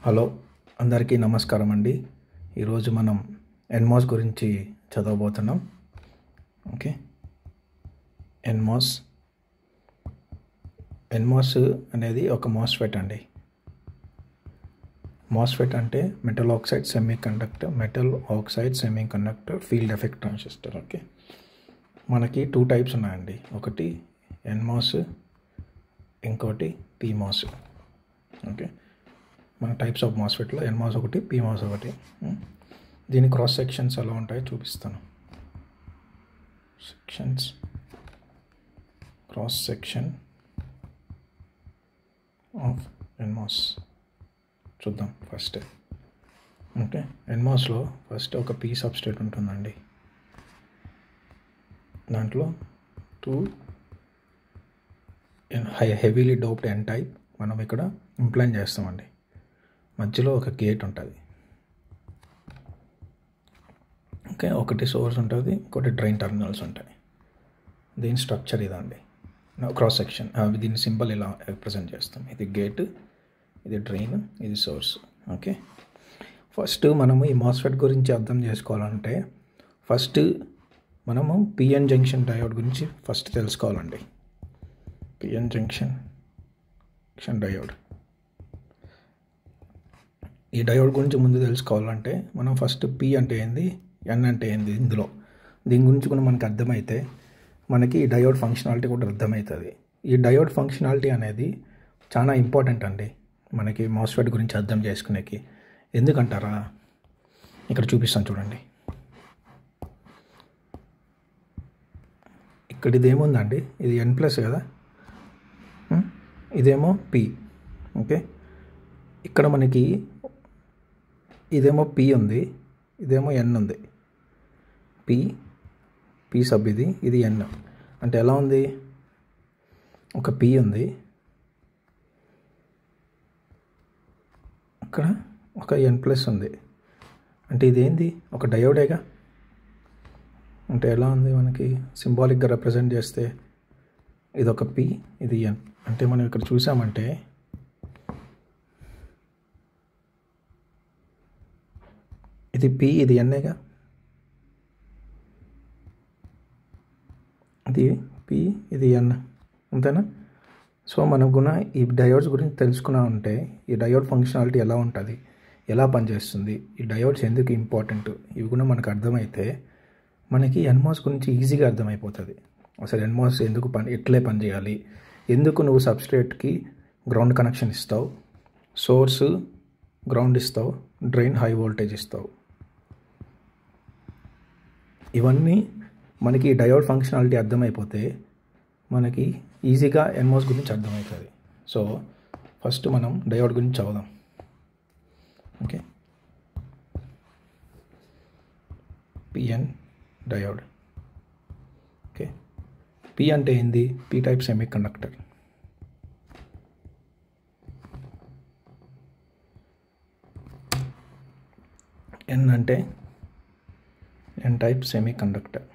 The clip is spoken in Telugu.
హలో అందరికీ నమస్కారం అండి. ఈరోజు మనం ఎన్మాస్ గురించి చదవబోతున్నాం. ఓకే, ఎన్మాస్ అనేది ఒక మాస్ఫెట్ అండి. మాస్ఫెట్ అంటే metal oxide semi conductor field effect transistor. Okay, మనకి 2 టైప్స్ ఉన్నాయండి. ఒకటి ఎన్మాస్, ఇంకోటి పీమాస్. ఓకే, మన టైప్స్ ఆఫ్ మాస్ఫెట్లో ఎన్మాస్ ఒకటి, పీమాస్ ఒకటి. దీని క్రాస్ సెక్షన్స్ ఎలా ఉంటాయో చూపిస్తాను. క్రాస్ సెక్షన్ ఆఫ్ ఎన్మాస్ చూద్దాం ఫస్ట్. ఓకే, ఎన్మాస్లో ఫస్ట్ ఒక పీ సబ్స్ట్రేట్ ఉంటుందండి. దాంట్లో 2 హెవీలీ డోప్డ్ ఎన్ టైప్ మనం ఇక్కడ ఇంప్లాంట్ చేస్తామండి. మధ్యలో ఒక గేట్ ఉంటుంది. ఓకే, ఒకటి సోర్స్ ఉంటుంది, ఇంకోటి డ్రైన్ టర్మినల్స్ ఉంటాయి. దీని స్ట్రక్చర్ ఇదండి. క్రాస్ సెక్షన్ దీని సింబల్ ఇలా రిప్రజెంట్ చేస్తాం. ఇది గేట్, ఇది డ్రైన్, ఇది సోర్స్. ఓకే, ఫస్ట్ మనము ఈ మాస్ఫెట్ గురించి అర్థం చేసుకోవాలంటే ఫస్ట్ మనము పిఎన్ జంక్షన్ డయోడ్ గురించి ఫస్ట్ తెలుసుకోవాలండి. పిఎన్ జంక్షన్ డయోడ్, ఈ డయోడ్ గురించి ముందు తెలుసుకోవాలంటే మనం ఫస్ట్ పి అంటే ఏంది, ఎన్ అంటే ఏంది, దీని గురించి కూడా మనకు అర్థమైతే మనకి ఈ డయోడ్ ఫంక్షనాలిటీ కూడా అర్థమవుతుంది. ఈ డయోడ్ ఫంక్షనాలిటీ అనేది చాలా ఇంపార్టెంట్ అండి మనకి మాస్ఫెట్ గురించి అర్థం చేసుకునేకి. ఎందుకంటారా, ఇక్కడ చూపిస్తాను చూడండి. ఇక్కడ ఇదేముందండి, ఇది ఎన్ ప్లస్ కదా, ఇదేమో పి. ఓకే, ఇక్కడ మనకి ఇదేమో పి ఉంది, ఇదేమో ఎన్ ఉంది. పి సబ్ ఇది ఎన్. అంటే ఎలా ఉంది, ఒక పి ఉంది, అక్కడ ఒక ఎన్ ప్లస్ ఉంది. అంటే ఇదేంది, ఒక డయోడేగా. అంటే ఎలా ఉంది, మనకి సింబాలిక్గా రిప్రజెంట్ చేస్తే ఇది ఒక పి, ఇది ఎన్. అంటే మనం ఇక్కడ చూసామంటే ఇది పి, ఇది ఎన్ఏగా. ఇది పి, ఇది ఎన్, అంతేనా? సో మనకు కూడా ఈ డయోడ్స్ గురించి తెలుసుకున్నామంటే ఈ డయోడ్ ఫంక్షనాలిటీ ఎలా ఉంటుంది, ఎలా పనిచేస్తుంది, ఈ డయోడ్స్ ఎందుకు ఇంపార్టెంట్, ఇవి కూడా మనకు అర్థమైతే మనకి ఎన్మాస్ గురించి ఈజీగా అర్థమైపోతుంది. అసలు ఎన్మాస్ ఎందుకు ఎట్లే పనిచేయాలి, ఎందుకు నువ్వు సబ్స్ట్రేట్కి గ్రౌండ్ కనెక్షన్ ఇస్తావు, సోర్స్ గ్రౌండ్ ఇస్తావు, డ్రైన్ హై వోల్టేజ్ ఇస్తావు. ఇవన్నీ మనకి డయోడ్ ఫంక్షనాలిటీ అర్థమైపోతే మనకి ఈజీగా ఎన్మాస్ గురించి అర్థమవుతుంది. సో ఫస్ట్ మనం డయోడ్ గురించి చదువుదాం. Okay, PN diode. Okay, P అంటే ఏంది, పి టైప్ సెమీ కండక్టర్. ఎన్ అంటే ఎన్ టైప్ సెమీ కండక్టర్.